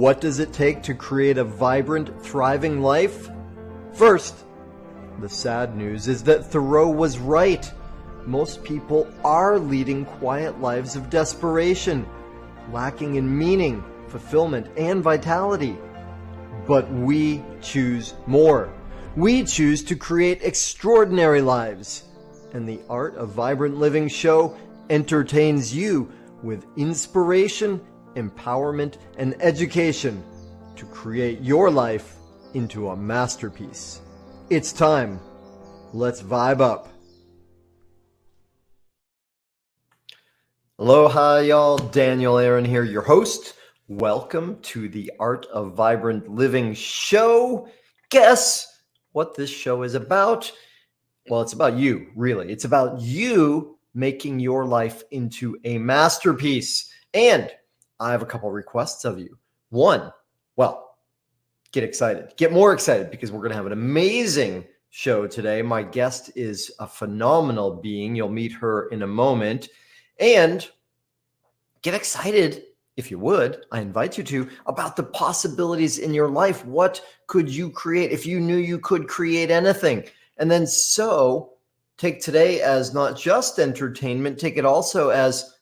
What does it take to create a vibrant, thriving life? First, the sad news is that Thoreau was right. Most people are leading quiet lives of desperation, lacking in meaning, fulfillment, and vitality. But we choose more. We choose to create extraordinary lives. And the Art of Vibrant Living show entertains you with inspiration, empowerment, and education to create your life into a masterpiece. It's time. Let's vibe up. Aloha, y'all. Daniel Aaron here, your host. Welcome to the Art of Vibrant Living show. Guess what this show is about? Well, it's about you, really. It's about you making your life into a masterpiece. And I have a couple requests of you. One, well, get excited. Get more excited because we're going to have an amazing show today. My guest is a phenomenal being. You'll meet her in a moment. And get excited, if you would, I invite you to, about the possibilities in your life. What could you create if you knew you could create anything? And then take today as not just entertainment, take it also as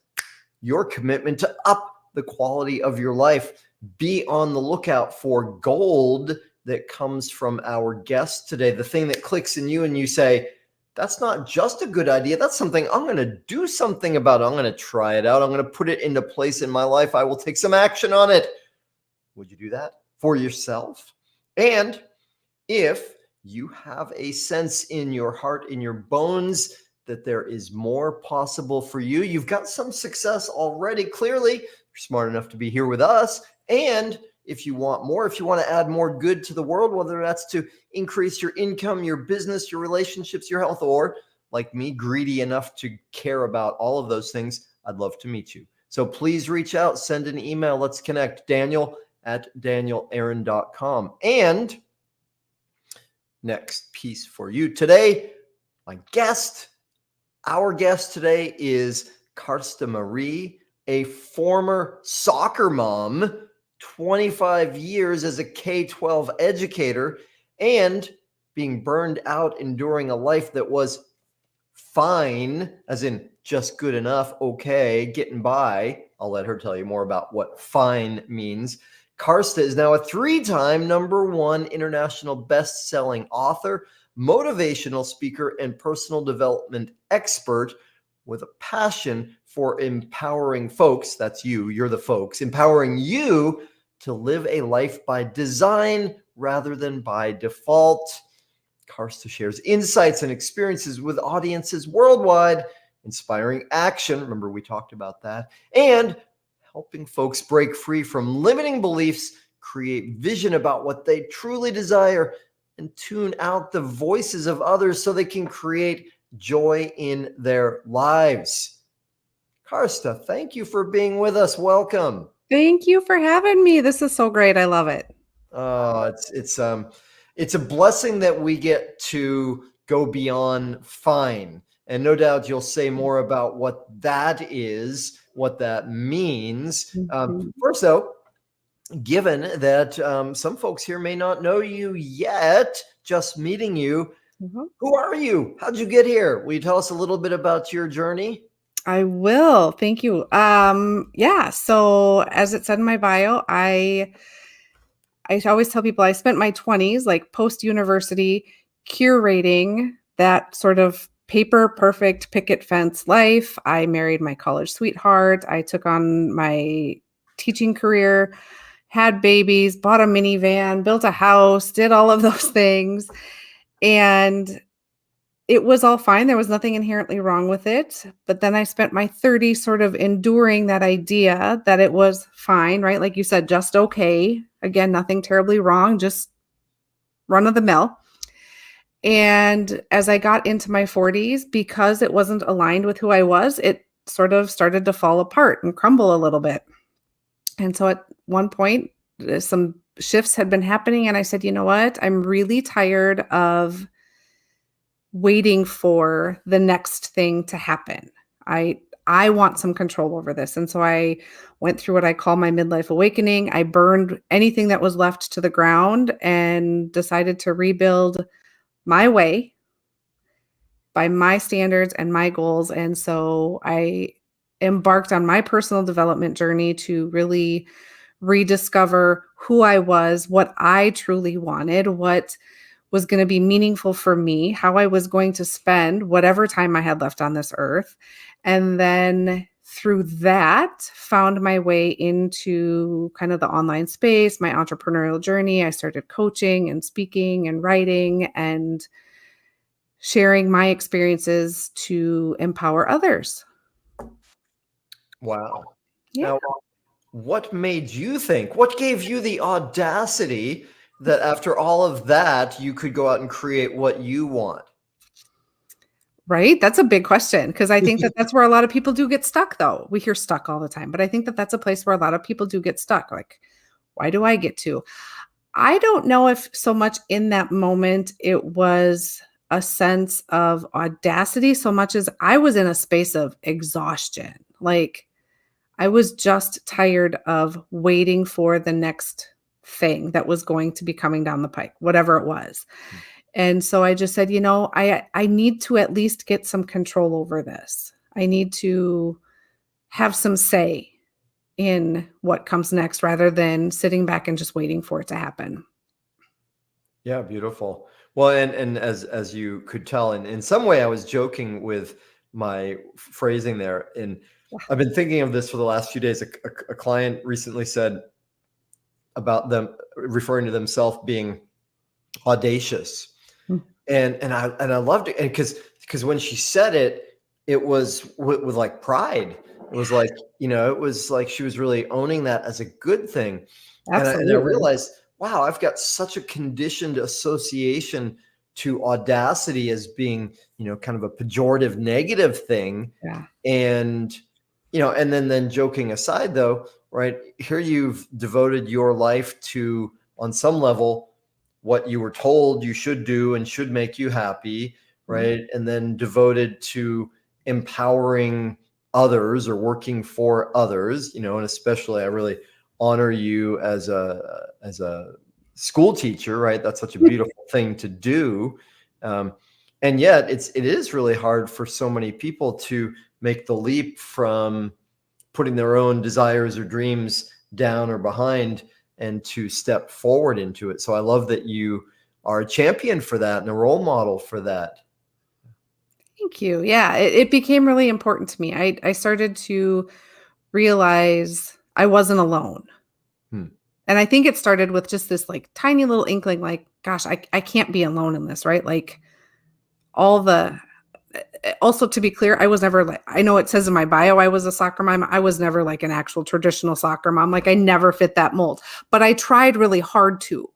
your commitment to up the quality of your life. Be on the lookout for gold that comes from our guest today. The thing that clicks in you and you say, that's not just a good idea. That's something I'm going to do something about. I'm going to try it out. I'm going to put it into place in my life. I will take some action on it. Would you do that for yourself? And if you have a sense in your heart, in your bones, that there is more possible for you, you've got some success already. Clearly, you're smart enough to be here with us. And if you want more, if you want to add more good to the world, whether that's to increase your income, your business, your relationships, your health, or like me, greedy enough to care about all of those things, I'd love to meet you. So please reach out, send an email. Let's connect. Daniel@danielaaron.com. And next piece for you today, our guest today is Karsta Marie, a former soccer mom, 25 years as a K-12 educator, and being burned out, enduring a life that was fine, as in just good enough, okay, getting by. I'll let her tell you more about what fine means. Karsta is now a 3-time #1 international best-selling author, motivational speaker, and personal development expert with a passion for empowering folks. That's you. You're the folks. Empowering you to live a life by design rather than by default. Karsta shares insights and experiences with audiences worldwide, inspiring action. Remember, we talked about that. And helping folks break free from limiting beliefs, create vision about what they truly desire, and tune out the voices of others so they can create joy in their lives. Karsta, thank you for being with us. Welcome. Thank you for having me. This is so great. I love it. Oh, it's a blessing that we get to go beyond fine. And no doubt you'll say more about what that is, what that means. First, though, given that some folks here may not know you yet, just meeting you, who are you? How'd you get here? Will you tell us a little bit about your journey? I will. Thank you. So as it said in my bio, I always tell people I spent my 20s, like post-university, curating that sort of paper perfect picket fence life. I married my college sweetheart. I took on my teaching career, had babies, bought a minivan, built a house, did all of those things. And it was all fine. There was nothing inherently wrong with it. But then I spent my 30s sort of enduring that idea that it was fine, right? Like you said, just okay. Again, nothing terribly wrong, just run of the mill. And as I got into my 40s, because it wasn't aligned with who I was, it sort of started to fall apart and crumble a little bit. And so at one point, some shifts had been happening. And I said, you know what? I'm really tired of waiting for the next thing to happen. I I want some control over this. And so I went through what I call my midlife awakening. I burned anything that was left to the ground and decided to rebuild my way by my standards and my goals. And so I embarked on my personal development journey to really rediscover who I was, what I truly wanted, what was going to be meaningful for me, how I was going to spend whatever time I had left on this earth. And then through that, found my way into kind of the online space, my entrepreneurial journey. I started coaching and speaking and writing and sharing my experiences to empower others. Wow. Yeah. Now, what made you think, what gave you the audacity that after all of that, you could go out and create what you want? Right? That's a big question because I think that that's where a lot of people do get stuck, though. We hear stuck all the time, but I think that that's a place where a lot of people do get stuck. Like, why do I get to? I don't know if so much in that moment it was a sense of audacity so much as I was in a space of exhaustion. Like, I was just tired of waiting for the next thing that was going to be coming down the pike, whatever it was. And so I just said, I need to at least get some control over this. I need to have some say in what comes next rather than sitting back and just waiting for it to happen. Yeah, beautiful. Well, and as you could tell, in some way, I was joking with my phrasing there, and I've been thinking of this for the last few days. A client recently said about them referring to themselves being audacious, Mm. and I loved it, and because when she said it, it was with like pride. It was like, it was like she was really owning that as a good thing. And I Absolutely. realized, wow, I've got such a conditioned association to audacity as being, kind of a pejorative negative thing. Yeah. And, and then joking aside though, right here, you've devoted your life to, on some level, what you were told you should do and should make you happy, Right. right? And then devoted to empowering others or working for others, and especially I really honor you as a school teacher, right? That's such a beautiful thing to do. And yet it is really hard for so many people to make the leap from putting their own desires or dreams down or behind and to step forward into it. So I love that you are a champion for that and a role model for that. Thank you. Yeah, it became really important to me. I started to realize I wasn't alone. Hmm. And I think it started with just this like tiny little inkling, like, gosh, I can't be alone in this, right? Like all the also to be clear, I was never like, I know it says in my bio I was a soccer mom. I was never like an actual traditional soccer mom. Like I never fit that mold, but I tried really hard to.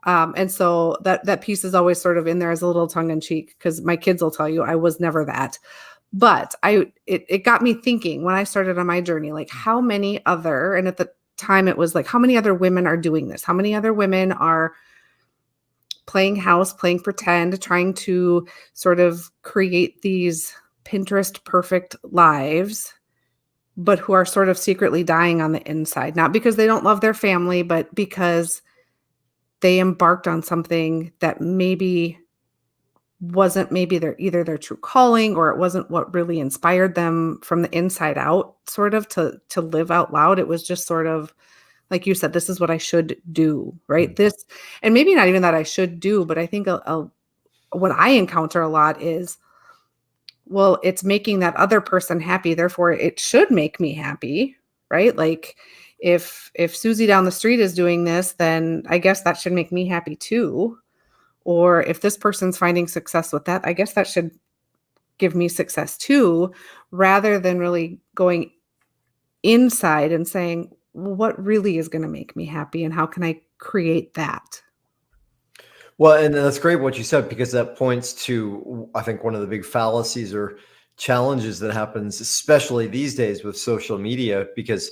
And so that piece is always sort of in there as a little tongue in cheek because my kids will tell you I was never that. But it got me thinking when I started on my journey, like how many other, and at the time it was like, how many other women are doing this? How many other women are playing house, playing pretend, trying to sort of create these Pinterest perfect lives, but who are sort of secretly dying on the inside, not because they don't love their family, but because they embarked on something that maybe wasn't maybe either their true calling or it wasn't what really inspired them from the inside out sort of to live out loud. It was just sort of like you said, this is what I should do, right? This, and maybe not even that I should do, but I think what I encounter a lot is, well, it's making that other person happy, therefore it should make me happy, right? Like if Susie down the street is doing this, then I guess that should make me happy too. Or if this person's finding success with that, I guess that should give me success too, rather than really going inside and saying, well, what really is going to make me happy and how can I create that? Well, and that's great what you said, because that points to, I think, one of the big fallacies or challenges that happens, especially these days with social media, because,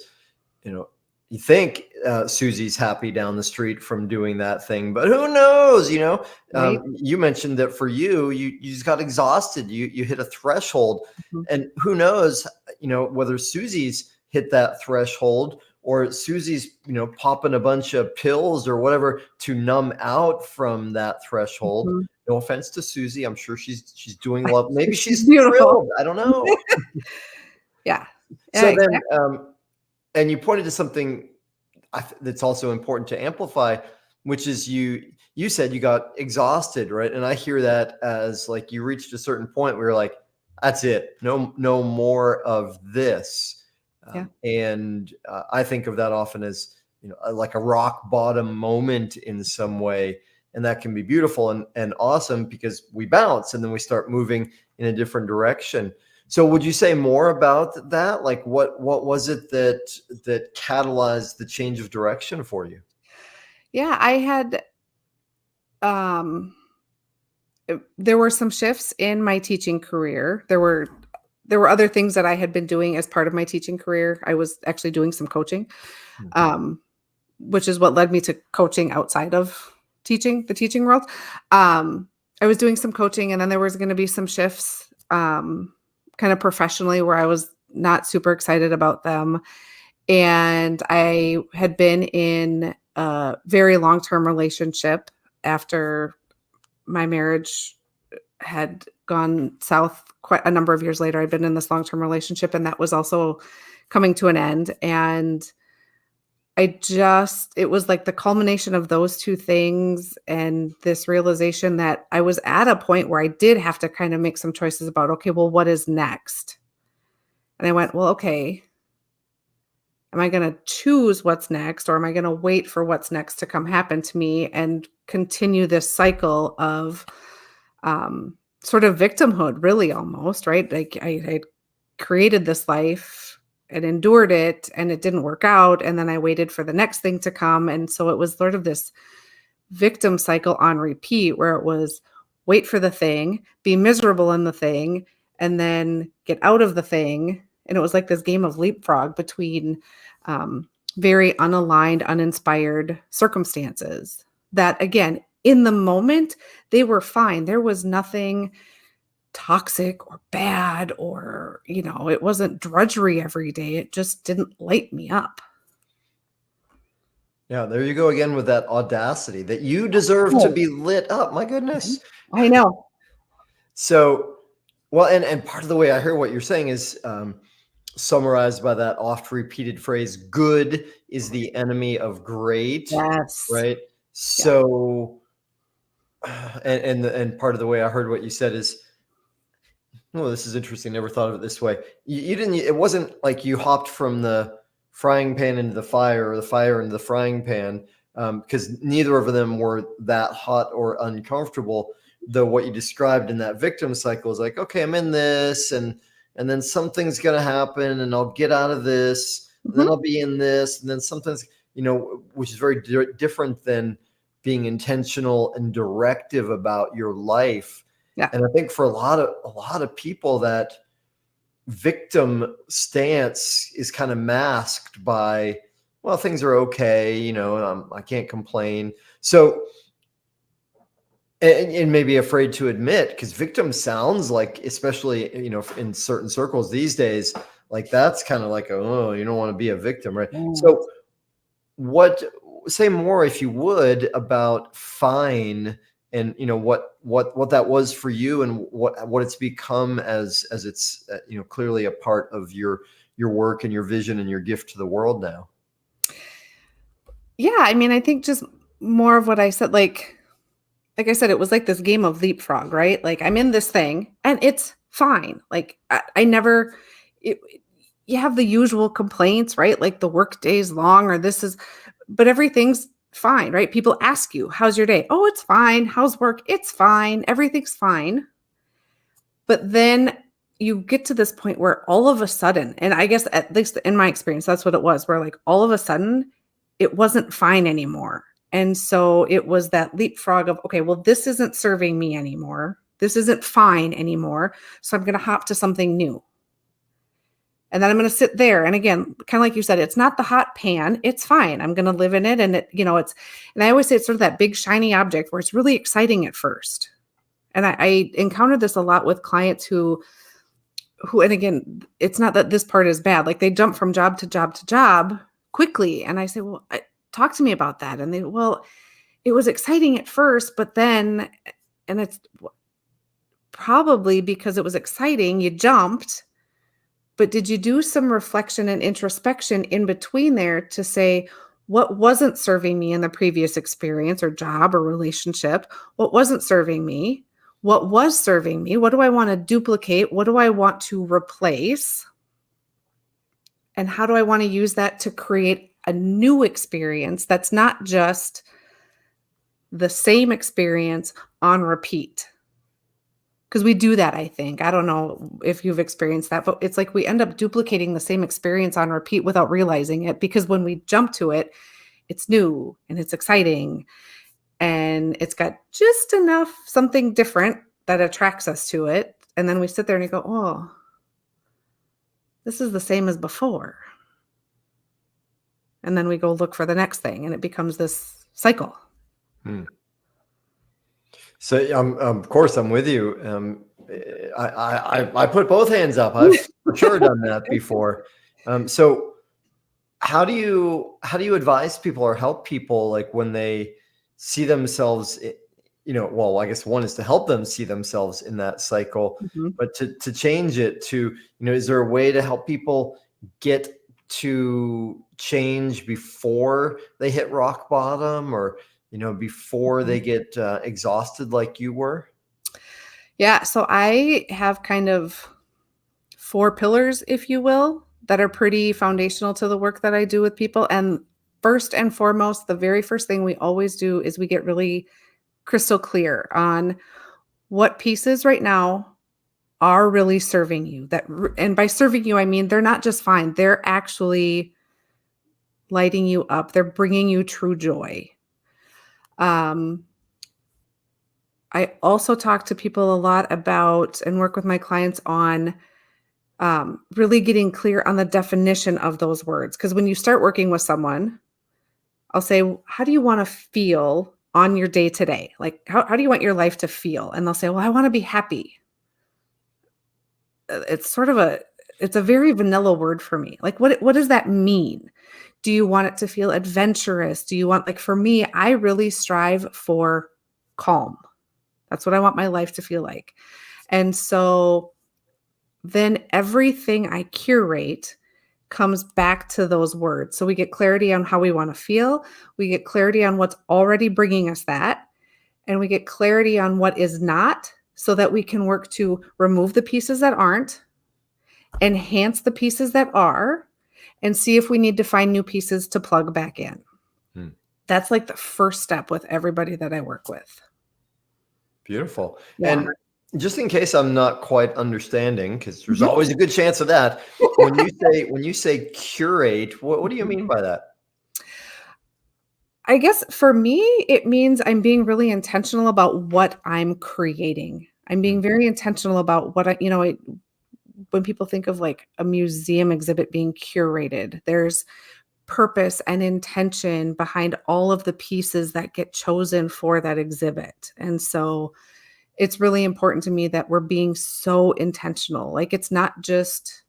you know, you think Susie's happy down the street from doing that thing, but who knows? Right. You mentioned that for you, you just got exhausted. You hit a threshold, Mhm. and who knows? Whether Susie's hit that threshold or Susie's popping a bunch of pills or whatever to numb out from that threshold. Mhm. No offense to Susie, I'm sure she's doing well. Maybe She's she's beautiful. thrilled. I don't know. Yeah. Yeah, So then, exactly. and you pointed to something that's also important to amplify, which is you said you got exhausted, right? And I hear that as like you reached a certain point where you're like, that's it, no more of this. Yeah. And I think of that often as like a rock bottom moment in some way, and that can be beautiful and awesome because we bounce and then we start moving in a different direction. So would you say more about that? Like what was it that catalyzed the change of direction for you? Yeah, I had, um there were some shifts in my teaching career. There were other things that I had been doing as part of my teaching career. I was actually doing some coaching, Mhm. um, which is what led me to coaching outside of the teaching world. Um, I was doing some coaching, and then there was gonna be some shifts, kind of professionally where I was not super excited about them. And I had been in a very long-term relationship after my marriage had gone south quite a number of years later. I'd been in this long-term relationship, and that was also coming to an end. And it was like the culmination of those two things and this realization that I was at a point where I did have to kind of make some choices about, okay, well, what is next? And I went, well, okay, am I going to choose what's next, or am I going to wait for what's next to come happen to me and continue this cycle of sort of victimhood, really, almost, right? Like I created this life and endured it, and it didn't work out. And then I waited for the next thing to come. And so it was sort of this victim cycle on repeat where it was wait for the thing, be miserable in the thing, and then get out of the thing. And it was like this game of leapfrog between very unaligned, uninspired circumstances that, again, in the moment, they were fine. There was nothing toxic or bad, or, it wasn't drudgery every day. It just didn't light me up. Yeah, there you go again with that audacity that you deserve to Oh, be lit up. My goodness. I know. So, well, and part of the way I hear what you're saying is summarized by that oft repeated phrase, good is the enemy of great, Yes. right? Yeah. So, and part of the way I heard what you said is, oh, this is interesting. Never thought of it this way. You didn't, it wasn't like you hopped from the frying pan into the fire or the fire into the frying pan, because neither of them were that hot or uncomfortable. Though what you described in that victim cycle is like, okay, I'm in this, and then something's gonna happen, and I'll get out of this, and then Mhm. I'll be in this, and then something's, which is very different than being intentional and directive about your life. Yeah. And I think for a lot of people, that victim stance is kind of masked by, well, things are okay, I can't complain. So, and maybe afraid to admit, because victim sounds like, especially in certain circles these days, like that's kind of like, oh, you don't want to be a victim, right? Mm. So what say more, if you would, about fine, and what that was for you, and what it's become as it's clearly a part of your work and your vision and your gift to the world now. Yeah, I mean, I think just more of what I said, like I said, it was like this game of leapfrog, right? Like I'm in this thing and it's fine. Like I never it, you have the usual complaints, right? Like the work day is long, or this is, but everything's fine, right? People ask you, "How's your day?" "Oh, it's fine." "How's work?" "It's fine." Everything's fine. But then you get to this point where all of a sudden, and I guess at least in my experience, that's what it was, where like all of a sudden it wasn't fine anymore. And so it was that leapfrog of, okay, well, this isn't serving me anymore. This isn't fine anymore. So I'm going to hop to something new. And then I'm going to sit there. And again, kind of like you said, it's not the hot pan. It's fine. I'm going to live in it. And and I always say it's sort of that big shiny object where it's really exciting at first. And I encountered this a lot with clients who, and again, it's not that this part is bad. Like they jump from job to job to job quickly. And I say, well, talk to me about that. And well, it was exciting at first, but then, and it's probably because it was exciting, you jumped. But did you do some reflection and introspection in between there to say, what wasn't serving me in the previous experience or job or relationship? What wasn't serving me? What was serving me? What do I want to duplicate? What do I want to replace? And how do I want to use that to create a new experience that's not just the same experience on repeat? Because we do that, I think. I don't know if you've experienced that, but it's like we end up duplicating the same experience on repeat without realizing it, because when we jump to it, it's new and it's exciting and it's got just enough something different that attracts us to it. And then we sit there and you go, oh, this is the same as before. And then we go look for the next thing and it becomes this cycle. So of course I'm with you. I put both hands up. I've for sure done that before. So how do you advise people or help people, like when they see themselves, well, I guess one is to help them see themselves in that cycle, but to change it to, is there a way to help people get to change before they hit rock bottom, or before they get exhausted like you were? Yeah. So I have kind of 4 pillars, if you will, that are pretty foundational to the work that I do with people. And first and foremost, the very first thing we always do is we get really crystal clear on what pieces right now are really serving you. And by serving you, I mean, they're not just fine. They're actually lighting you up. They're bringing you true joy. I also talk to people a lot about and work with my clients on really getting clear on the definition of those words. Because when you start working with someone, I'll say, how do you want to feel on your day today? Like, how do you want your life to feel? And they'll say, well, I want to be happy. It's a very vanilla word for me. Like, what does that mean? Do you want it to feel adventurous? Do you want, like, for me, I really strive for calm. That's what I want my life to feel like. And so then everything I curate comes back to those words. So we get clarity on how we want to feel. We get clarity on what's already bringing us that. And we get clarity on what is not, so that we can work to remove the pieces that aren't, enhance the pieces that are, and see if we need to find new pieces to plug back in. That's like the first step with everybody that I work with. Beautiful. Yeah. And just in case I'm not quite understanding, because there's always a good chance of that, when you say curate, what do you mean by that? I guess for me, it means I'm being really intentional about what I'm creating. I'm being very intentional about what when people think of like a museum exhibit being curated, there's purpose and intention behind all of the pieces that get chosen for that exhibit. And so it's really important to me that we're being so intentional. Like, it's not just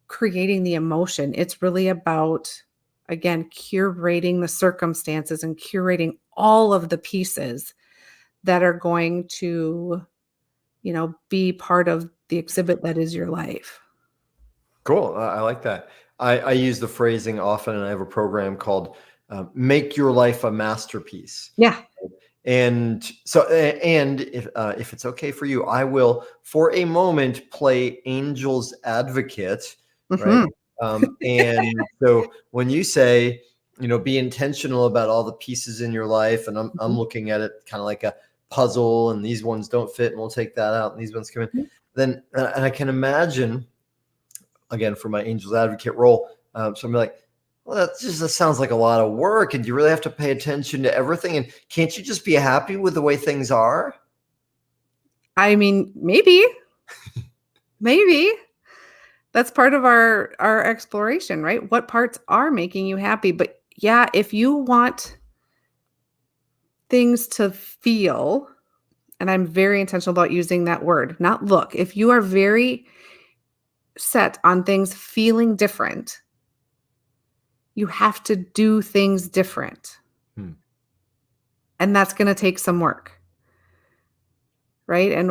creating the emotion. It's really about, again, curating the circumstances and curating all of the pieces that are going to, be part of the exhibit that is your life. Cool. I like that. I use the phrasing often, and I have a program called Make Your Life a Masterpiece. Yeah. And so, and if it's okay for you, I will, for a moment, play angel's advocate, right? And so when you say, be intentional about all the pieces in your life, and I'm looking at it kind of like a puzzle, and these ones don't fit, and we'll take that out, and these ones come in. Then, and I can imagine, again, for my angel's advocate role, so I'm like, well, that sounds like a lot of work, and you really have to pay attention to everything. And can't you just be happy with the way things are? I mean, maybe. That's part of our exploration, right? What parts are making you happy? But yeah, if you want things to feel, and I'm very intentional about using that word, not look. If you are very set on things feeling different, you have to do things different. Hmm. And that's going to take some work, right? And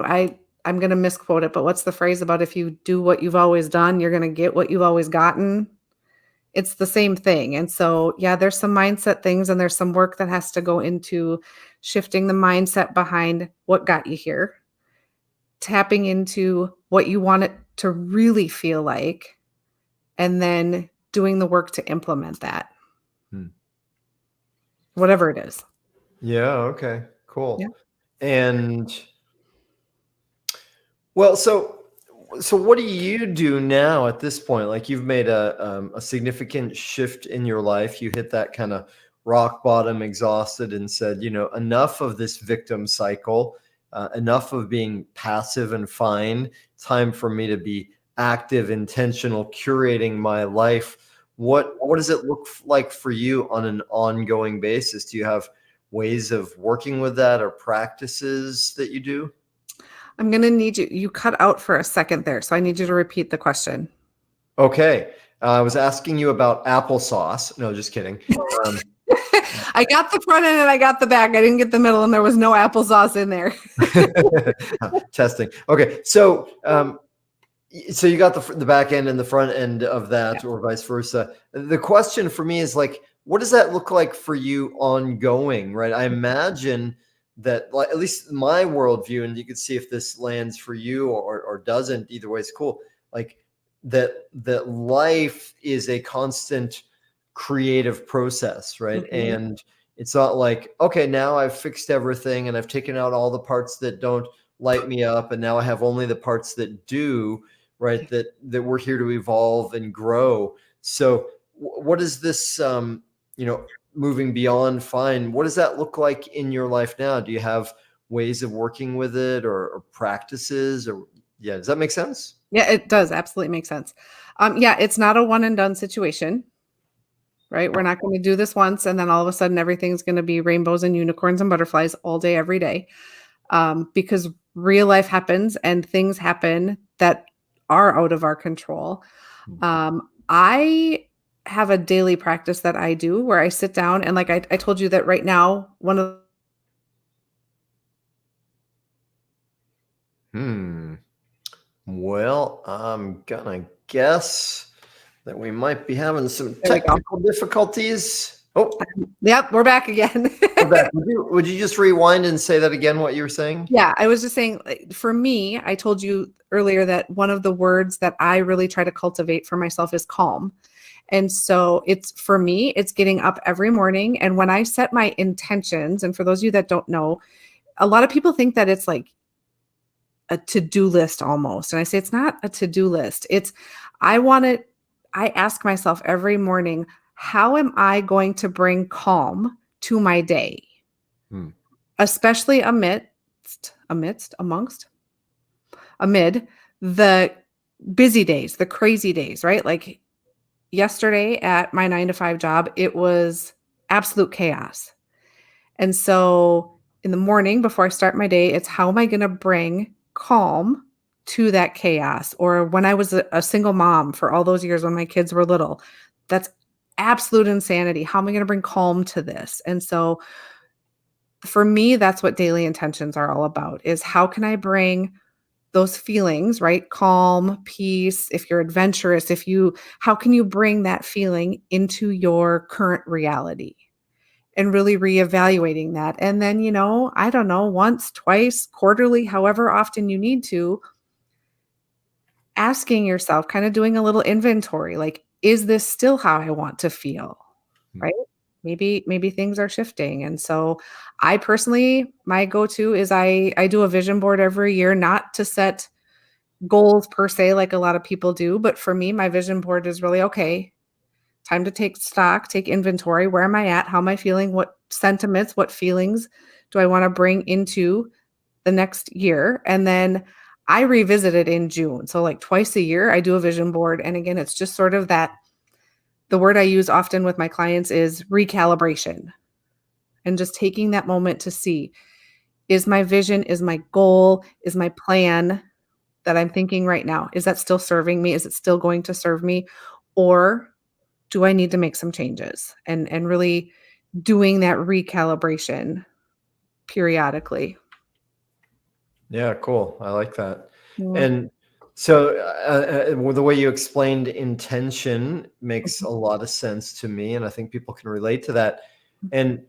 I'm going to misquote it, but what's the phrase about if you do what you've always done, you're going to get what you've always gotten? It's the same thing. And so, yeah, there's some mindset things and there's some work that has to go into shifting the mindset behind what got you here, tapping into what you want it to really feel like, and then doing the work to implement that, Hmm. whatever it is. Yeah. Okay. Yeah. Cool. And well, so what do you do now at this point? Like you've made a significant shift in your life. You hit that kind of rock bottom, exhausted, and said, enough of this victim cycle, enough of being passive and fine. Time for me to be active, intentional, curating my life. What does it look like for you on an ongoing basis? Do you have ways of working with that or practices that you do? I'm going to need you cut out for a second there. So I need you to repeat the question. Okay. I was asking you about applesauce. No, just kidding. Um, I got the front end and I got the back. I didn't get the middle and there was no applesauce in there. testing. Okay. So you got the back end and the front end of that, Yeah. or vice versa. The question for me is like, what does that look like for you ongoing, right? I imagine that, like, at least my worldview, and you could see if this lands for you or doesn't. Either way, it's cool. Like that life is a constant creative process, right? Mhm. And it's not like, okay, now I've fixed everything and I've taken out all the parts that don't light me up, and now I have only the parts that do, right? That we're here to evolve and grow. So what is this moving beyond fine, what does that look like in your life now? Do you have ways of working with it, or practices, or yeah, does that make sense? Yeah, it does absolutely make sense. Yeah, it's not a one and done situation, right? We're not going to do this once and then all of a sudden everything's going to be rainbows and unicorns and butterflies all day, every day. Because real life happens and things happen that are out of our control. I have a daily practice that I do where I sit down and like I told you that right now, one of Hmm. Well, I'm gonna guess that we might be having some there we go. technical difficulties. Oh, Yep, we're back again. we're back. Would you just rewind and say that again, what you were saying? Yeah, I was just saying, like, for me, I told you earlier that one of the words that I really try to cultivate for myself is calm. And so it's for me, it's getting up every morning. And when I set my intentions, and for those of you that don't know, a lot of people think that it's like a to-do list almost. And I say it's not a to-do list. I want to, I ask myself every morning, how am I going to bring calm to my day? Hmm. Especially amid the busy days, the crazy days, right? Like yesterday at my 9 to 5 job, it was absolute chaos. And so in the morning before I start my day, it's how am I going to bring calm to that chaos? Or when I was a single mom for all those years when my kids were little, that's absolute insanity. How am I going to bring calm to this? And so for me, that's what daily intentions are all about, is how can I bring those feelings, right? Calm, peace, if you're adventurous, how can you bring that feeling into your current reality? And really reevaluating that. And then, I don't know, once, twice, quarterly, however often you need to, asking yourself, kind of doing a little inventory, like, is this still how I want to feel? Hmm. Right? Maybe things are shifting. And so I personally, my go-to is I do a vision board every year, not to set goals per se like a lot of people do, but for me, my vision board is really okay. Time to take stock, take inventory. Where am I at? How am I feeling? What sentiments, what feelings do I want to bring into the next year? And then I revisit it in June. So like twice a year, I do a vision board. And again, it's just sort of that the word I use often with my clients is recalibration and just taking that moment to see, is my vision, is my goal, is my plan that I'm thinking right now, is that still serving me? Is it still going to serve me? Or do I need to make some changes? And really doing that recalibration periodically. Yeah, cool. I like that. Yeah. And so the way you explained intention makes Mhm. a lot of sense to me, and I think people can relate to that. And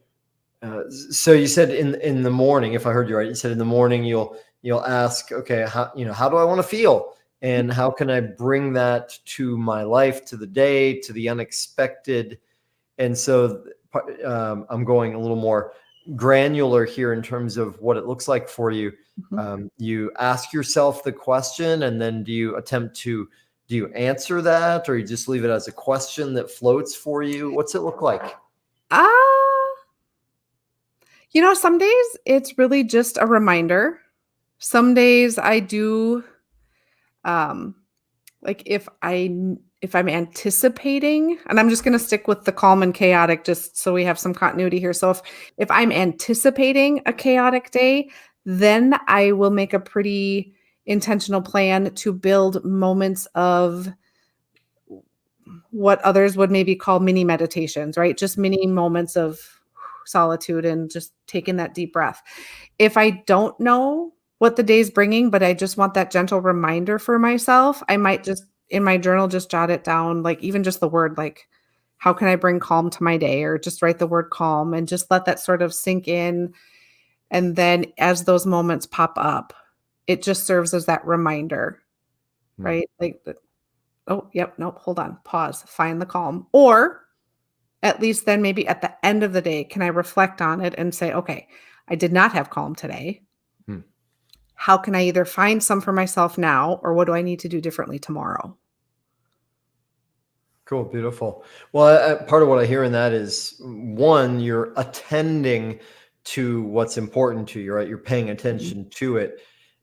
so you said in the morning, if I heard you right, you said in the morning you'll ask, okay, how do I want to feel, and how can I bring that to my life, to the day, to the unexpected. And so I'm going a little more granular here in terms of what it looks like for you. Mhm. You ask yourself the question, and then do you answer that, or you just leave it as a question that floats for you? What's it look like? Ah, some days it's really just a reminder. Some days I do, um, like if I'm anticipating, and I'm just going to stick with the calm and chaotic just so we have some continuity here. So if I'm anticipating a chaotic day, then I will make a pretty intentional plan to build moments of what others would maybe call mini meditations, right? Just mini moments of solitude and just taking that deep breath. If I don't know what the day's bringing, but I just want that gentle reminder for myself, I might just in my journal just jot it down, like even just the word, like, how can I bring calm to my day? Or just write the word calm and just let that sort of sink in. And then as those moments pop up, it just serves as that reminder, Hmm. right? Like, oh, yep, nope, hold on, pause, find the calm. Or at least then maybe at the end of the day, can I reflect on it and say, okay, I did not have calm today. Hmm. How can I either find some for myself now, or what do I need to do differently tomorrow? Cool, beautiful. Well, part of what I hear in that is, one, you're attending to what's important to you, right? You're paying Mhm, attention to it.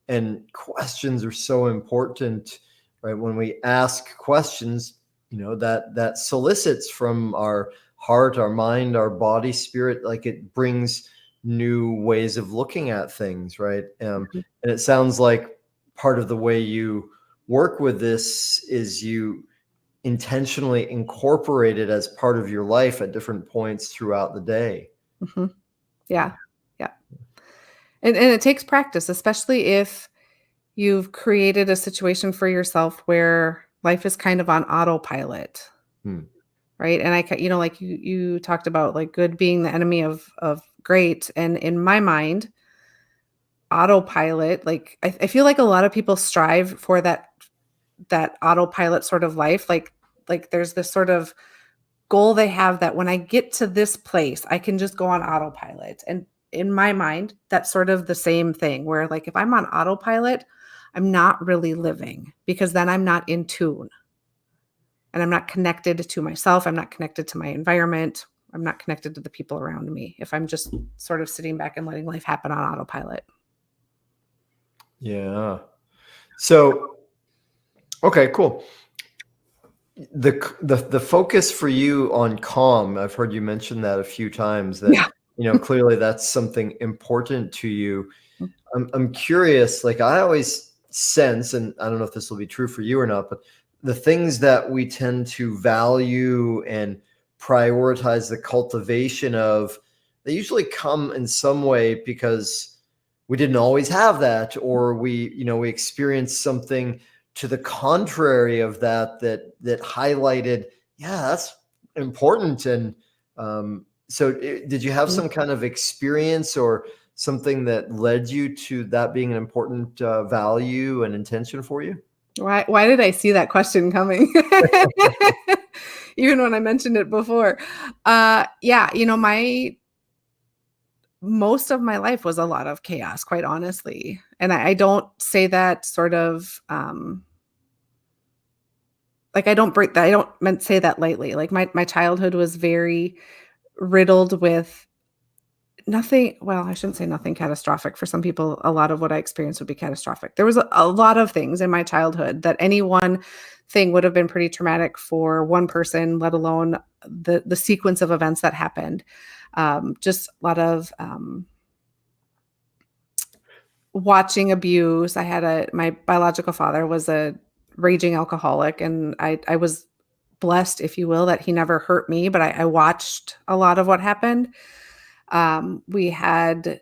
And questions are so important, right? When we ask questions, that solicits from our heart, our mind, our body, spirit, like it brings new ways of looking at things, right? mhm, And it sounds like part of the way you work with this is you intentionally incorporate it as part of your life at different points throughout the day. mhm. Yeah. Yeah. Yeah. And it takes practice, especially if you've created a situation for yourself where life is kind of on autopilot, Hmm. right? And like you talked about like good being the enemy of great. And in my mind, autopilot, like I feel like a lot of people strive for that autopilot sort of life. Like there's this sort of goal they have that when I get to this place, I can just go on autopilot. And in my mind, that's sort of the same thing where like if I'm on autopilot, I'm not really living because then I'm not in tune and I'm not connected to myself. I'm not connected to my environment. I'm not connected to the people around me if I'm just sort of sitting back and letting life happen on autopilot. Yeah. So, okay, cool. The focus for you on calm, I've heard you mention that a few times, that, Yeah. clearly that's something important to you. I'm curious, like I always sense, and I don't know if this will be true for you or not, but the things that we tend to value and prioritize the cultivation of, they usually come in some way because we didn't always have that, or we experienced something to the contrary of that highlighted, yeah, that's important. And so did you have some kind of experience or something that led you to that being an important value and intention for you? Why did I see that question coming? Even when I mentioned it before. Yeah, my most of my life was a lot of chaos, quite honestly. And I don't say that sort of like I don't break that. I don't meant say that lightly. Like my childhood was very riddled with nothing, well, I shouldn't say nothing catastrophic. For some people, a lot of what I experienced would be catastrophic. There was a lot of things in my childhood that any one thing would have been pretty traumatic for one person, let alone the sequence of events that happened. Just a lot of watching abuse. My biological father was a raging alcoholic, and I was blessed, if you will, that he never hurt me, but I watched a lot of what happened. We had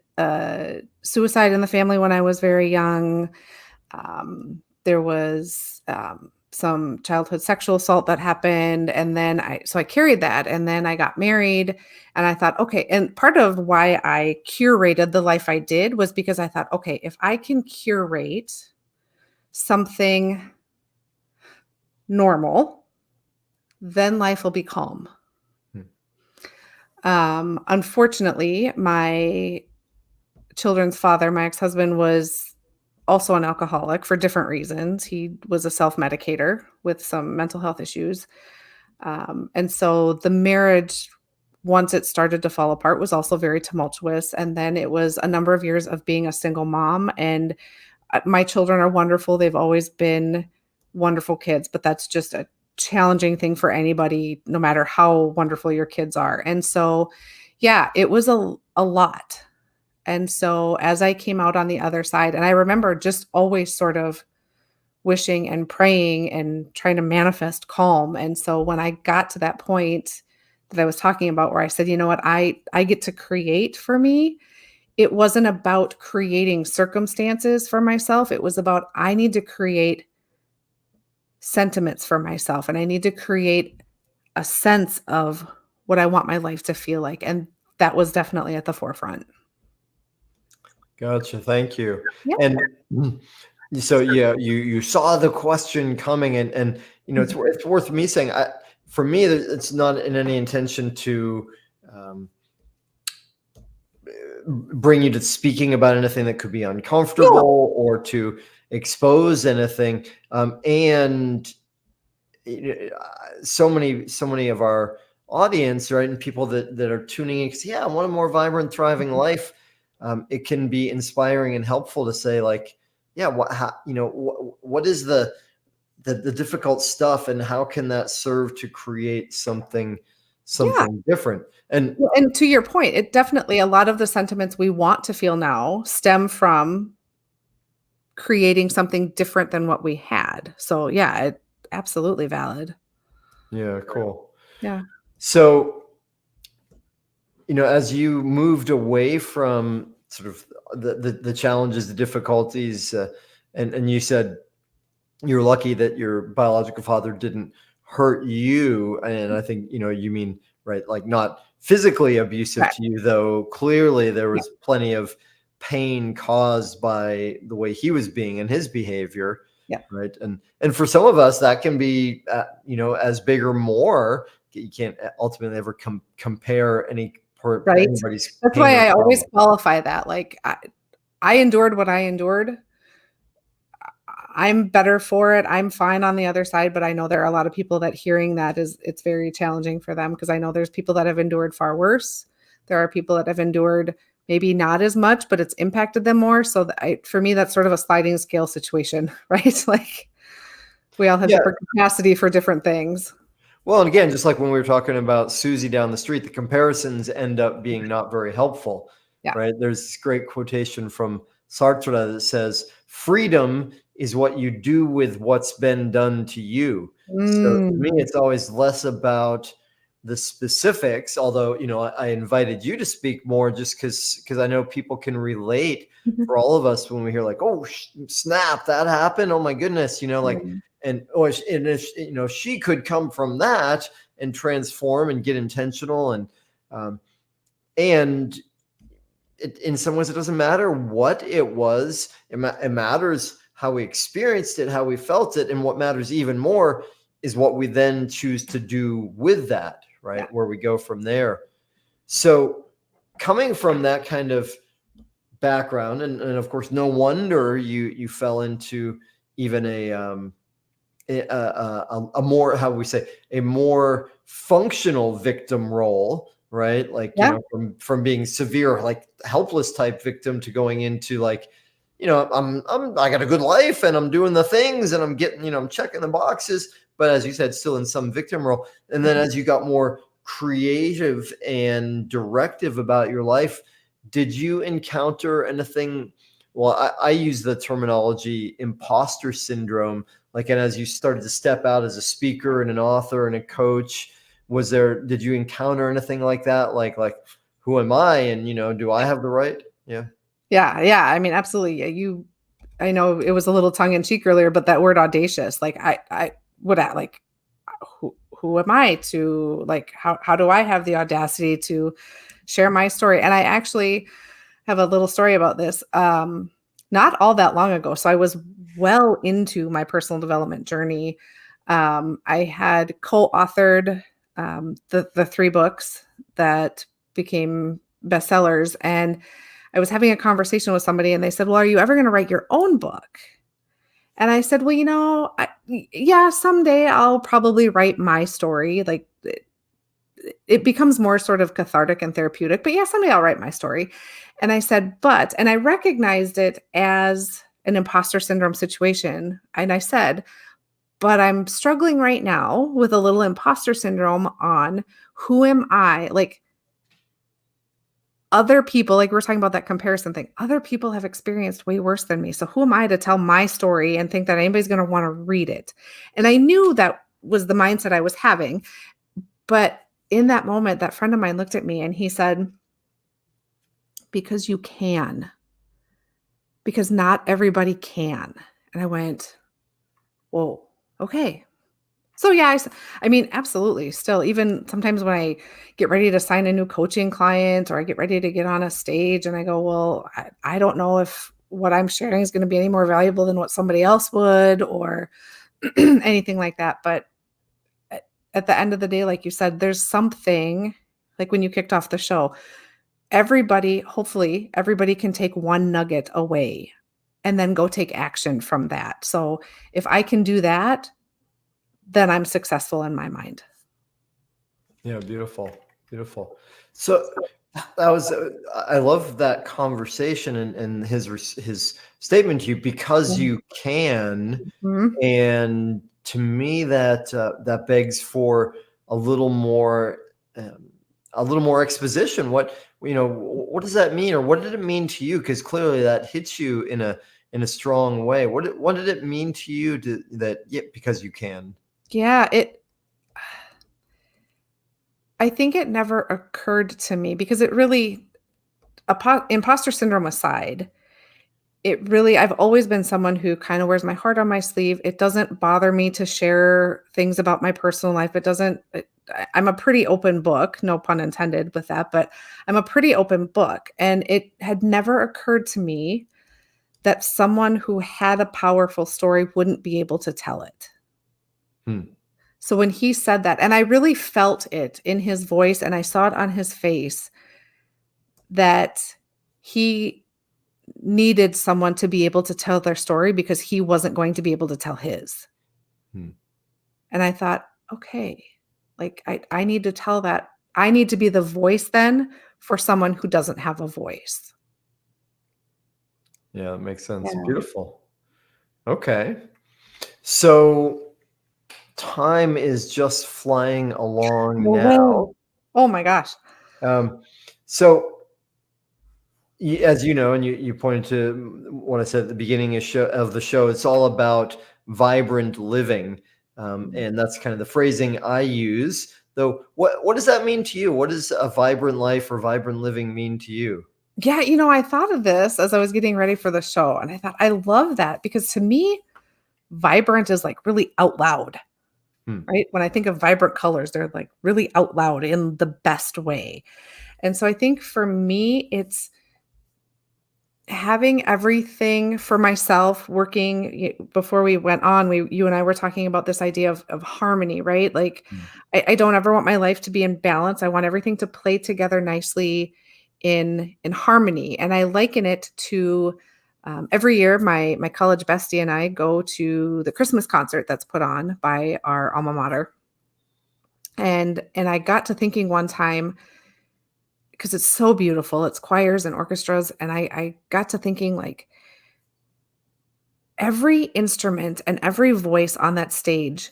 suicide in the family when I was very young. There was some childhood sexual assault that happened, and then I carried that, and then I got married, and I thought, okay, and part of why I curated the life I did was because I thought, okay, if I can curate something normal, then life will be calm. Unfortunately, my children's father, my ex-husband, was also an alcoholic for different reasons. He was a self-medicator with some mental health issues. And so the marriage, once it started to fall apart, was also very tumultuous. And then it was a number of years of being a single mom. And my children are wonderful. They've always been wonderful kids, but that's just a challenging thing for anybody, no matter how wonderful your kids are. And so, yeah, it was a lot. And so as I came out on the other side, and I remember just always sort of wishing and praying and trying to manifest calm. And so when I got to that point that I was talking about, where I said, you know what, I get to create for me, it wasn't about creating circumstances for myself. It was about, I need to create sentiments for myself, and I need to create a sense of what I want my life to feel like. And that was definitely at the forefront. Gotcha. Thank you. Yeah. And so yeah, you saw the question coming, and it's worth me saying, for me, it's not in any intention to bring you to speaking about anything that could be uncomfortable or to expose anything. And so many of our audience, right, and people that are tuning in, because I want a more vibrant, thriving life. It can be inspiring and helpful to say, like, what is the difficult stuff, and how can that serve to create something different? And to your point, it definitely, a lot of the sentiments we want to feel now stem from creating something different than what we had. So yeah, absolutely valid. yeah, cool. Yeah. So, as you moved away from sort of the challenges, the difficulties, and you said you're lucky that your biological father didn't hurt you, and I think you mean, right, like not physically abusive to you, though clearly there was plenty of pain caused by the way he was being and his behavior. Yeah. Right. And for some of us, that can be, as big or more. You can't ultimately ever compare anybody's. That's why I always qualify that. Like, I endured what I endured. I'm better for it. I'm fine on the other side, but I know there are a lot of people that hearing that it's very challenging for them, because I know there's people that have endured far worse. There are people that have endured maybe not as much, but it's impacted them more. So for me, that's sort of a sliding scale situation, right? Like, we all have different capacity for different things. Well, and again, just like when we were talking about Susie down the street, the comparisons end up being not very helpful, right? There's this great quotation from Sartre that says, "Freedom is what you do with what's been done to you." So to me, it's always less about the specifics, although, I invited you to speak more just because I know people can relate. For all of us, when we hear like, "Oh, snap, that happened. Oh my goodness," like, and if she could come from that and transform and get intentional, and in some ways, it doesn't matter what it was. It matters how we experienced it, how we felt it, and what matters even more is what we then choose to do with that, right? Where we go from there. So, coming from that kind of background, and of course, no wonder you fell into even a more, how we say, a more functional victim role, right? Like, Yeah. from being severe, like helpless type victim to going into like, I got a good life and I'm doing the things and I'm getting, I'm checking the boxes, but as you said, still in some victim role. And then as you got more creative and directive about your life, did you encounter anything? Well, I use the terminology imposter syndrome. Like, and as you started to step out as a speaker and an author and a coach, did you encounter anything like that? Like, who am I? And, do I have the right? Yeah. Yeah. Yeah. I mean, absolutely. I know it was a little tongue in cheek earlier, but that word audacious, like I would at like, who am I to like, how do I have the audacity to share my story? And I actually have a little story about this. Not all that long ago. So I was well into my personal development journey. I had co-authored the 3 books that became bestsellers, and I was having a conversation with somebody, and they said, "Well, are you ever going to write your own book?" And I said, "Well, yeah, someday I'll probably write my story. Like it becomes more sort of cathartic and therapeutic, but yeah, someday I'll write my story." And I said, and I recognized it as an imposter syndrome situation. And I said, but I'm struggling right now with a little imposter syndrome on who am I? Like other people, like we're talking about that comparison thing, other people have experienced way worse than me. So who am I to tell my story and think that anybody's going to want to read it? And I knew that was the mindset I was having. But in that moment, that friend of mine looked at me and he said, because you can, because not everybody can. And I went, whoa, okay. So yeah, I mean, absolutely. Still, even sometimes when I get ready to sign a new coaching client or I get ready to get on a stage and I go, well, I don't know if what I'm sharing is going to be any more valuable than what somebody else would or anything like that. But at the end of the day, like you said, there's something like when you kicked off the show, hopefully everybody can take one nugget away and then go take action from that. So if I can do that, then I'm successful in my mind. Yeah. Beautiful. Beautiful. So I love that conversation and his statement to you, because you can. Mhm. And to me, that begs for a little more, um, exposition. What does that mean, or what did it mean to you? Because clearly that hits you in a strong way. What did it mean to you because you can? Yeah, I think it never occurred to me because it really imposter syndrome aside, I've always been someone who kind of wears my heart on my sleeve. It doesn't bother me to share things about my personal life. I'm a pretty open book, no pun intended with that, but I'm a pretty open book. And it had never occurred to me that someone who had a powerful story wouldn't be able to tell it. Hmm. So when he said that, and I really felt it in his voice and I saw it on his face, that he needed someone to be able to tell their story because he wasn't going to be able to tell his. Hmm. And I thought, okay, like I need to tell that. I need to be the voice then for someone who doesn't have a voice. Yeah, that makes sense. Yeah. Beautiful. Okay. So time is just flying along No way. now. Oh my gosh. Um, so as you know, and you pointed to what I said at the beginning of the show, it's all about vibrant living. And that's kind of the phrasing I use. Though, what does that mean to you? What does a vibrant life or vibrant living mean to you? Yeah, I thought of this as I was getting ready for the show and I thought I love that because to me vibrant is like really out loud. Hmm. Right? When I think of vibrant colors, they're like really out loud in the best way. And so I think for me, it's having everything for myself working before we went on, you and I were talking about this idea of harmony, right? Like Hmm. I don't ever want my life to be in balance. I want everything to play together nicely in harmony. And I liken it to every year my college bestie and I go to the Christmas concert that's put on by our alma mater. And I got to thinking one time, because it's so beautiful. It's choirs and orchestras. And I got to thinking like every instrument and every voice on that stage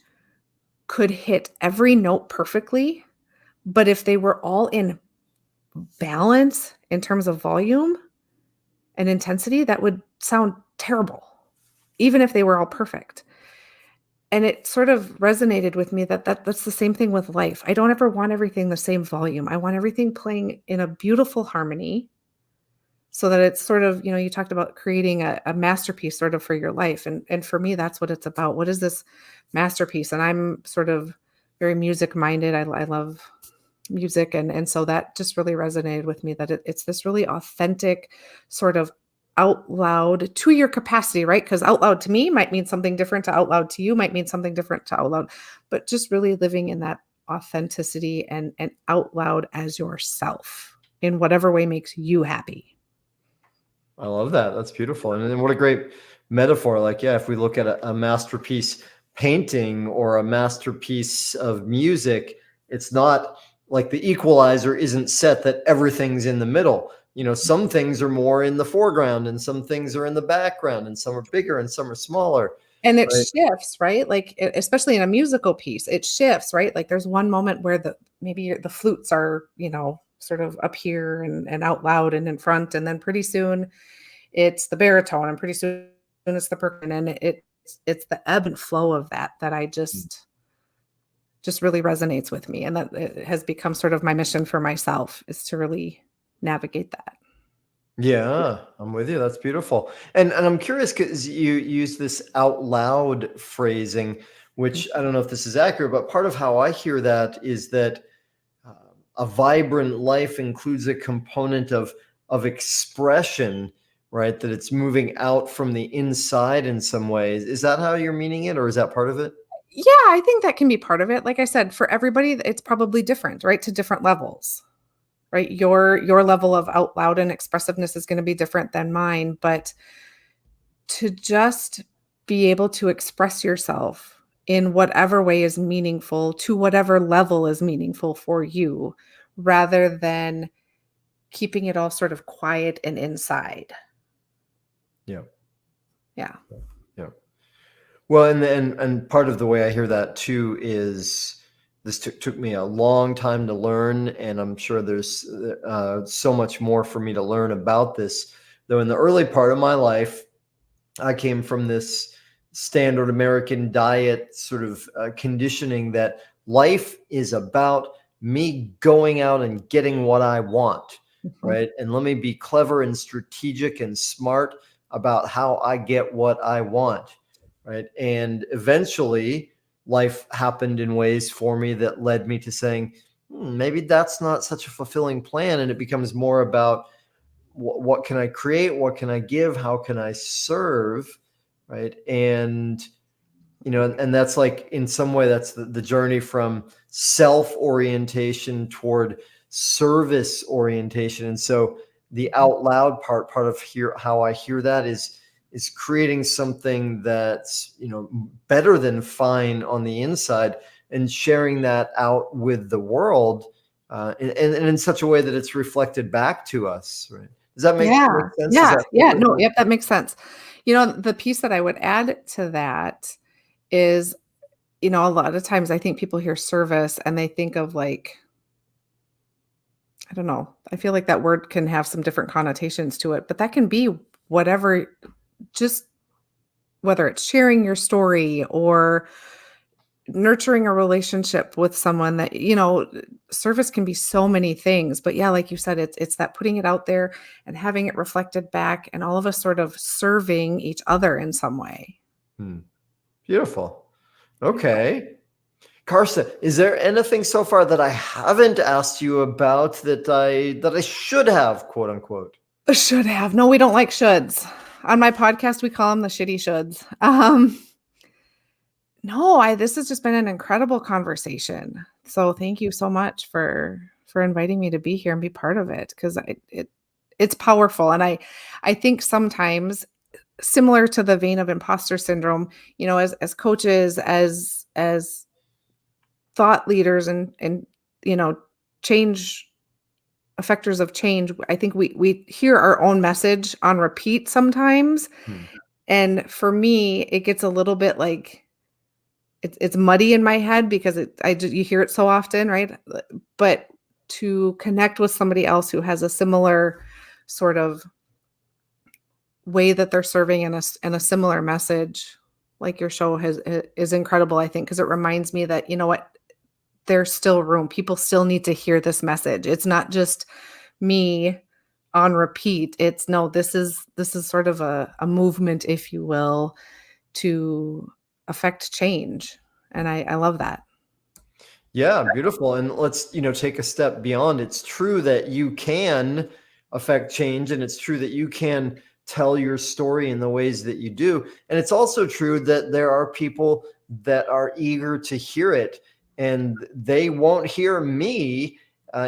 could hit every note perfectly. But if they were all in balance in terms of volume and intensity, that would sound terrible, even if they were all perfect. And it sort of resonated with me that's the same thing with life. I don't ever want everything the same volume. I want everything playing in a beautiful harmony so that it's sort of, you talked about creating a masterpiece sort of for your life. And for me, that's what it's about. What is this masterpiece? And I'm sort of very music minded. I love music. And so that just really resonated with me that it's this really authentic sort of out loud to your capacity, right? Because out loud to me might mean something different to out loud to you, might mean something different to out loud, but just really living in that authenticity and out loud as yourself in whatever way makes you happy. I love that. That's beautiful. And then what a great metaphor. Like, yeah, if we look at a masterpiece painting or a masterpiece of music, it's not like the equalizer isn't set that everything's in the middle. Some things are more in the foreground and some things are in the background and some are bigger and some are smaller. And it Right. shifts, right? Like, especially in a musical piece, it shifts, right? Like there's one moment where maybe the flutes are, sort of up here and out loud and in front. And then pretty soon it's the baritone and pretty soon it's the percussion. And it's the ebb and flow of that I just really resonates with me. And that it has become sort of my mission for myself is to really navigate that. Yeah, I'm with you. That's beautiful. And I'm curious because you use this out loud phrasing, which I don't know if this is accurate, but part of how I hear that is that uh, a vibrant life includes a component of expression, right? That it's moving out from the inside in some ways. Is that how you're meaning it, or is that part of it? Yeah, I think that can be part of it. Like I said, for everybody, it's probably different, right? To different levels, right? Your level of out loud and expressiveness is going to be different than mine, but to just be able to express yourself in whatever way is meaningful to whatever level is meaningful for you, rather than keeping it all sort of quiet and inside. Yeah, Yeah. yeah. Well, and part of the way I hear that too is this took me a long time to learn, and I'm sure there's so much more for me to learn about this. Though in the early part of my life, I came from this standard American diet sort of conditioning that life is about me going out and getting what I want, Mhm. right? And let me be clever and strategic and smart about how I get what I want, right? And eventually, life happened in ways for me that led me to saying, maybe that's not such a fulfilling plan. And it becomes more about what can I create? What can I give? How can I serve? Right. And that's like in some way that's the journey from self orientation toward service orientation. And so the out loud part of how I hear that is creating something that's better than fine on the inside and sharing that out with the world, and in such a way that it's reflected back to us. Right? Does that make Yeah. sense? Does Yeah. that fit Yeah. with No, you? yep, that makes sense. The piece that I would add to that is, a lot of times I think people hear service and they think of like, I don't know, I feel like that word can have some different connotations to it, but that can be whatever, just whether it's sharing your story or nurturing a relationship with someone that, service can be so many things. But yeah, like you said, it's that putting it out there and having it reflected back and all of us sort of serving each other in some way. Hmm. Beautiful. Okay. Karsta, is there anything so far that I haven't asked you about that I should have, quote unquote? Should have. No, we don't like shoulds. On my podcast, we call them the shitty shoulds. No, this has just been an incredible conversation. So thank you so much for inviting me to be here and be part of it because it's powerful. And I think sometimes similar to the vein of imposter syndrome, as coaches, as thought leaders and you know, change effectors of change, I think we hear our own message on repeat sometimes. Hmm. And for me, it gets a little bit like it's muddy in my head because you hear it so often, right? But to connect with somebody else who has a similar sort of way that they're serving in a similar message, like your show is incredible, I think, because it reminds me that, you know what, there's still room. People still need to hear this message. It's not just me on repeat. It's no, this is sort of a movement, if you will, to affect change. And I love that. Yeah, beautiful. And let's, take a step beyond. It's true that you can affect change, and it's true that you can tell your story in the ways that you do. And it's also true that there are people that are eager to hear it, and they won't hear me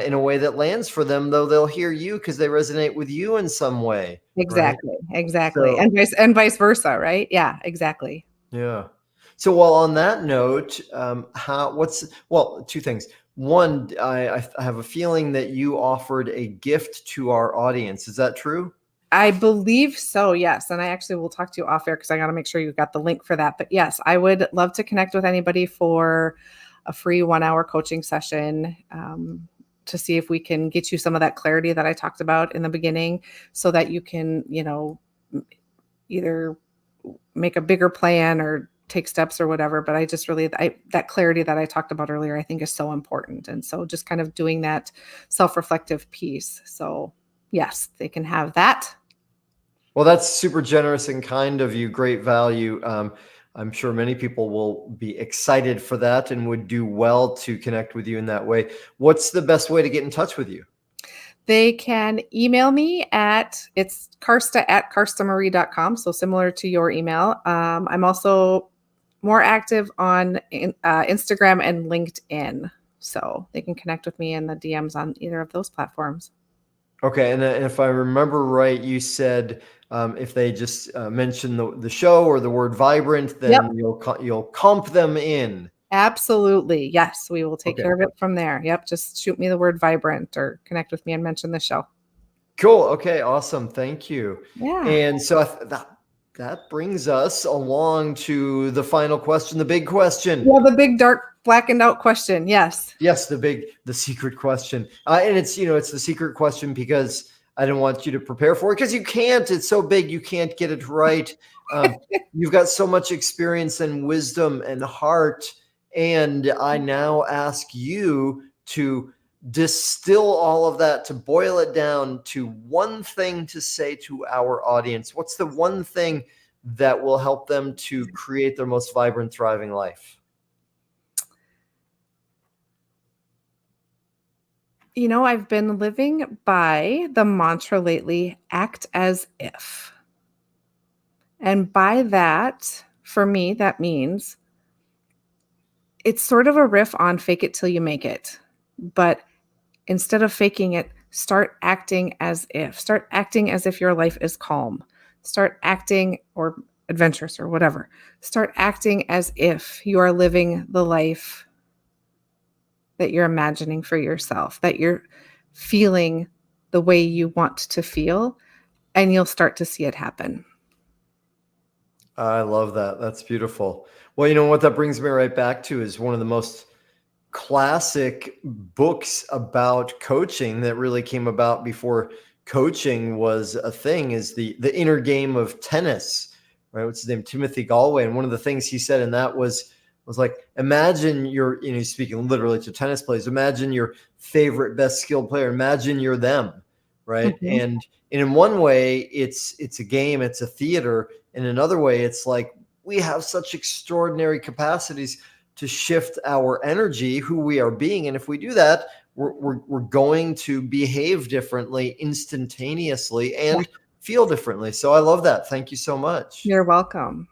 in a way that lands for them, though they'll hear you because they resonate with you in some way, right? Exactly. Exactly. So, And vice versa, right? Yeah, exactly. yeah. So, well, on that note, two things. One, I have a feeling that you offered a gift to our audience. Is that true? I believe so, yes. And I actually will talk to you off air because I got to make sure you got the link for that. But yes, I would love to connect with anybody for a free 1 hour coaching session, to see if we can get you some of that clarity that I talked about in the beginning so that you can, either make a bigger plan or take steps or whatever. But I just really, that clarity that I talked about earlier, I think is so important. And so just kind of doing that self-reflective piece. So yes, they can have that. Well, that's super generous and kind of you. Great value. I'm sure many people will be excited for that and would do well to connect with you in that way. What's the best way to get in touch with you? They can email me it's Karsta@karstamarie.com. So similar to your email. I'm also more active on Instagram and LinkedIn. So they can connect with me in the DMs on either of those platforms. Okay, and if I remember right, you said if they just mention the show or the word vibrant, Yep. then you'll comp them in. Absolutely. Yes. We will take Okay, care of it from there. Yep. Just shoot me the word vibrant or connect with me and mention the show. cool. Okay, awesome. Thank you. Yeah. And so that brings us along to the final question, the big question. Yeah. The big, dark, blackened out question. Yes. Yes, the secret question. And it's the secret question because I didn't want you to prepare for it because you can't. It's so big, you can't get it right. You've got so much experience and wisdom and heart. And I now ask you to distill all of that, to boil it down to one thing to say to our audience. What's the one thing that will help them to create their most vibrant, thriving life? I've been living by the mantra lately, act as if. And by that, for me, that means it's sort of a riff on fake it till you make it. But instead of faking it, start acting as if. Start acting as if your life is calm. Start acting or adventurous or whatever. Start acting as if you are living the life that you're imagining for yourself, that you're feeling the way you want to feel, and you'll start to see it happen. I love that. That's beautiful. Well, you know what that brings me right back to is one of the most classic books about coaching that really came about before coaching was a thing is the inner game of tennis, right? What's his name? Timothy Galway. And one of the things he said in that was like, imagine he's speaking literally to tennis players. Imagine your favorite, best skilled player. Imagine you're them, right? Mhm. And in one way, it's a game, it's a theater. In another way, it's like we have such extraordinary capacities to shift our energy, who we are being. And if we do that, we're going to behave differently instantaneously Yeah, and feel differently. So I love that. Thank you so much. you're welcome.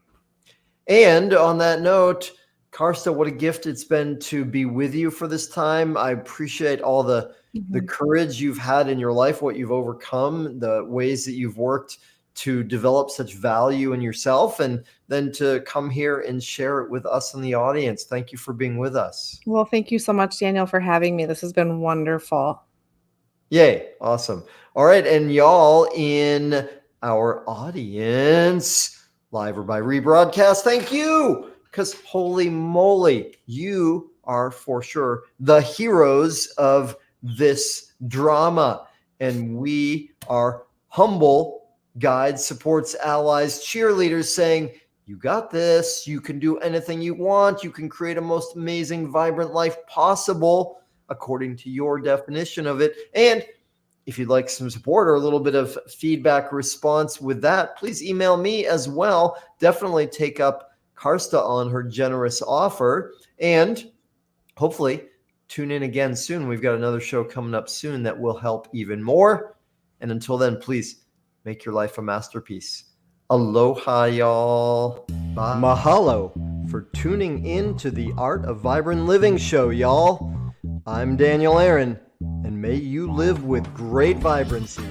And on that note, Karsta, what a gift it's been to be with you for this time. I appreciate all the Mhm. courage you've had in your life, what you've overcome, the ways that you've worked to develop such value in yourself, and then to come here and share it with us in the audience. Thank you for being with us. Well, thank you so much, Daniel, for having me. This has been wonderful. Yay. Awesome. All right. And y'all in our audience, live or by rebroadcast, thank you. Because holy moly, you are for sure the heroes of this drama. And we are humble guides, supports, allies, cheerleaders saying, you got this. You can do anything you want. You can create a most amazing, vibrant life possible according to your definition of it. And if you'd like some support or a little bit of feedback response with that, please email me as well. Definitely take up Karsta on her generous offer. And hopefully tune in again soon. We've got another show coming up soon that will help even more. And until then, please make your life a masterpiece. Aloha, y'all. Bye. Mahalo for tuning in to the Art of Vibrant Living show, y'all. I'm Daniel Aaron, and may you live with great vibrancy.